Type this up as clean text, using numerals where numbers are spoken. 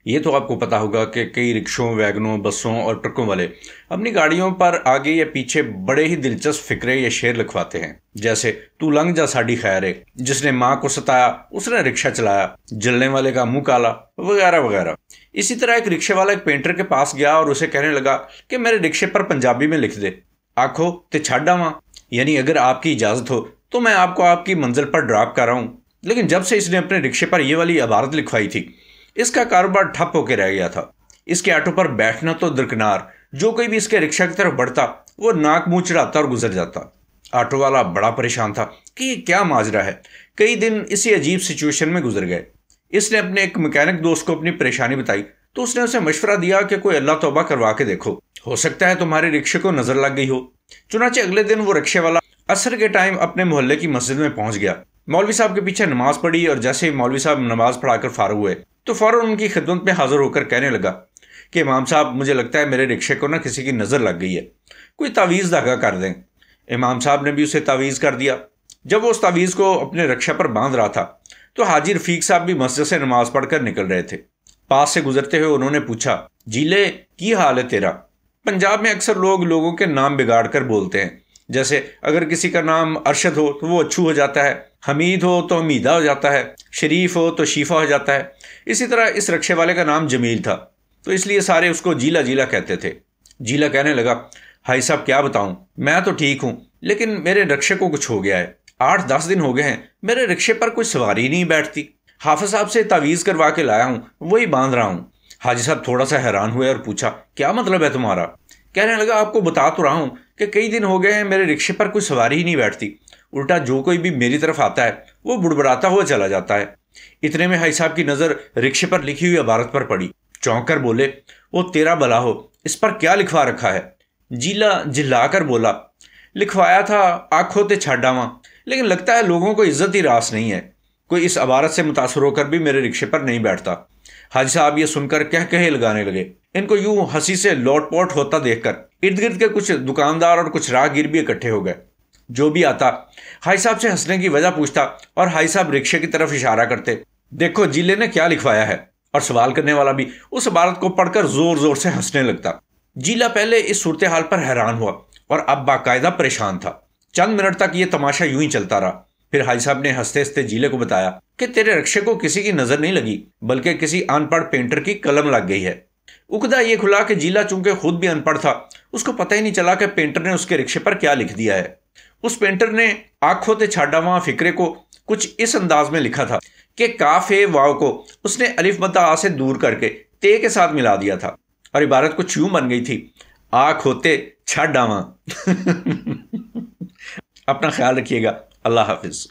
یہ تو آپ کو پتا ہوگا کہ کئی رکشوں، ویگنوں، بسوں اور ٹرکوں والے اپنی گاڑیوں پر آگے یا پیچھے بڑے ہی دلچسپ فقرے یا شعر لکھواتے ہیں، جیسے تو لنگ جا ساڑی خیر ہے، جس نے ماں کو ستایا اس نے رکشہ چلایا، جلنے والے کا منہ کالا، وغیرہ وغیرہ۔ اسی طرح ایک رکشے والا ایک پینٹر کے پاس گیا اور اسے کہنے لگا کہ میرے رکشے پر پنجابی میں لکھ دے، آنکھوں تے چھڈ آواں، یعنی اگر آپ کی اجازت ہو تو میں آپ کو آپ کی منزل پر ڈراپ کر رہا ہوں۔ لیکن جب سے اس نے اپنے رکشے پر یہ والی عبارت لکھوائی تھی، اس کا کاروبار ٹھپ ہو کے رہ گیا تھا۔ اس کے آٹو پر بیٹھنا تو درکنار، جو کوئی بھی اس کے رکشہ کی طرف بڑھتا وہ ناک منہ چڑھاتا اور گزر جاتا۔ آٹو والا بڑا پریشان تھا کہ یہ کیا ماجرا ہے۔ کئی دن اسی عجیب سچویشن میں گزر گئے۔ اس نے اپنے ایک میکینک دوست کو اپنی پریشانی بتائی تو اس نے اسے مشورہ دیا کہ کوئی اللہ توبہ کروا کے دیکھو، ہو سکتا ہے تمہارے رکشے کو نظر لگ گئی ہو۔ چنانچہ اگلے دن وہ رکشے والا عصر کے ٹائم اپنے محلے کی مسجد میں پہنچ گیا، مولوی صاحب کے پیچھے نماز پڑھی، اور جیسے ہی مولوی صاحب نماز پڑھا کر فارغ ہوئے تو فوراً ان کی خدمت میں حاضر ہو کر کہنے لگا کہ امام صاحب مجھے لگتا ہے میرے رکشے کو کسی کی نظر لگ گئی ہے، کوئی تعویذ دھاگا کر دیں۔ امام صاحب نے بھی اسے تعویذ کر دیا۔ جب وہ اس تعویذ کو اپنے رکشہ پر باندھ رہا تھا تو حاجی رفیق صاحب بھی مسجد سے نماز پڑھ کر نکل رہے تھے۔ پاس سے گزرتے ہوئے انہوں نے پوچھا، جیلے کی حال ہے تیرا؟ پنجاب میں اکثر لوگ لوگوں کے نام بگاڑ کر بولتے ہیں، جیسے اگر کسی کا نام ارشد ہو تو وہ اچھو ہو جاتا ہے، حمید ہو تو حمیدہ ہو جاتا ہے، شریف ہو تو شیفہ ہو جاتا ہے۔ اسی طرح اس رکشے والے کا نام جمیل تھا تو اس لیے سارے اس کو جیلا جیلا کہتے تھے۔ جیلا کہنے لگا، بھائی صاحب کیا بتاؤں، میں تو ٹھیک ہوں لیکن میرے رکشے کو کچھ ہو گیا ہے، 8-10 دن ہو گئے ہیں میرے رکشے پر کوئی سواری نہیں بیٹھتی۔ حافظ صاحب سے تعویذ کروا کے لایا ہوں، وہی باندھ رہا ہوں۔ حاجی صاحب تھوڑا سا حیران ہوئے اور پوچھا، کیا مطلب ہے تمہارا؟ کہنے لگا، آپ کو بتا تو رہا ہوں کہ کئی دن ہو گئے ہیں میرے رکشے پر کوئی سواری ہی نہیں بیٹھتی، الٹا جو کوئی بھی میری طرف آتا ہے وہ بڑبڑاتا ہوا چلا جاتا ہے۔ اتنے میں حاجی صاحب کی نظر رکشے پر لکھی ہوئی عبارت پر پڑی۔ چونک کر بولے، وہ تیرا بھلا ہو، اس پر کیا لکھوا رکھا ہے؟ جیلا جلا کر بولا، لکھوایا تھا آنکھوں تے چھڈ آواں، لیکن لگتا ہے لوگوں کو عزت ہی راس نہیں ہے، کوئی اس عبارت سے متاثر ہو کر بھی میرے رکشے پر نہیں بیٹھتا۔ حاجی صاحب یہ سن کر کہے لگانے لگے۔ ان کو یوں ہنسی سے لوٹ پوٹ ہوتا دیکھ کر ارد گرد کے کچھ دکاندار اور کچھ راہ گیر بھی اکٹھے ہو گئے۔ جو بھی آتا حاجی صاحب سے ہنسنے کی وجہ پوچھتا اور حاجی صاحب رکشے کی طرف اشارہ کرتے، دیکھو جیلے نے کیا لکھوایا ہے، اور سوال کرنے والا بھی اس عبارت کو پڑھ کر زور زور سے ہنسنے لگتا۔ جیلا پہلے اس صورتحال پر حیران ہوا اور اب باقاعدہ پریشان تھا۔ چند منٹ تک یہ تماشا یوں ہی چلتا رہا۔ پھر حاجی صاحب نے ہنستے ہنستے جیلے کو بتایا کہ تیرے رکشے کو کسی کی نظر نہیں لگی بلکہ کسی ان پڑھ پینٹر کی قلم لگ گئی ہے۔ عقدہ یہ کھلا کہ جیلا چونکہ خود بھی ان پڑھ تھا، اس کو پتہ ہی نہیں چلا کہ پینٹر نے اس کے رکشے پر کیا لکھ دیا ہے۔ اس پینٹر نے آنکھوں تے چھاڈا وہاں فکرے کو کچھ اس انداز میں لکھا تھا کہ کاف واو کو اس نے الف مدہ آ سے دور کر کے تے کے ساتھ ملا دیا تھا، اور عبارت کچھ یوں بن گئی تھی، آنکھ ہوتے چھڈ آواں۔ اپنا خیال رکھیے گا، اللہ حافظ۔